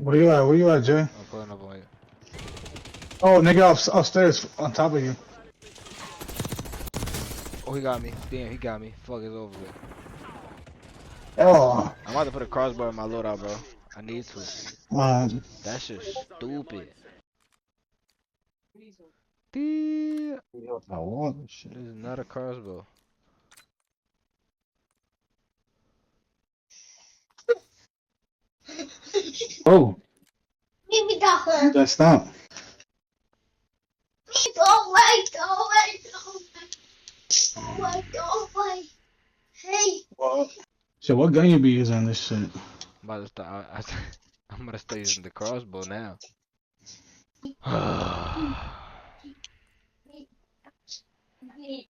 Where you at? Where you at, Jay? I'm pulling up on you. Oh, nigga, upstairs on top of you. Oh, he got me. Damn, he got me. Fuck, it's over with. Oh, I'm about to put a crossbar in my loadout, bro. I need to. man. That shit's stupid. Damn. I want this shit. This is not a crossbow. Oh, that's not. What? So what gun you be using on this shit? I'm about to start. I'm gonna start using the crossbow now.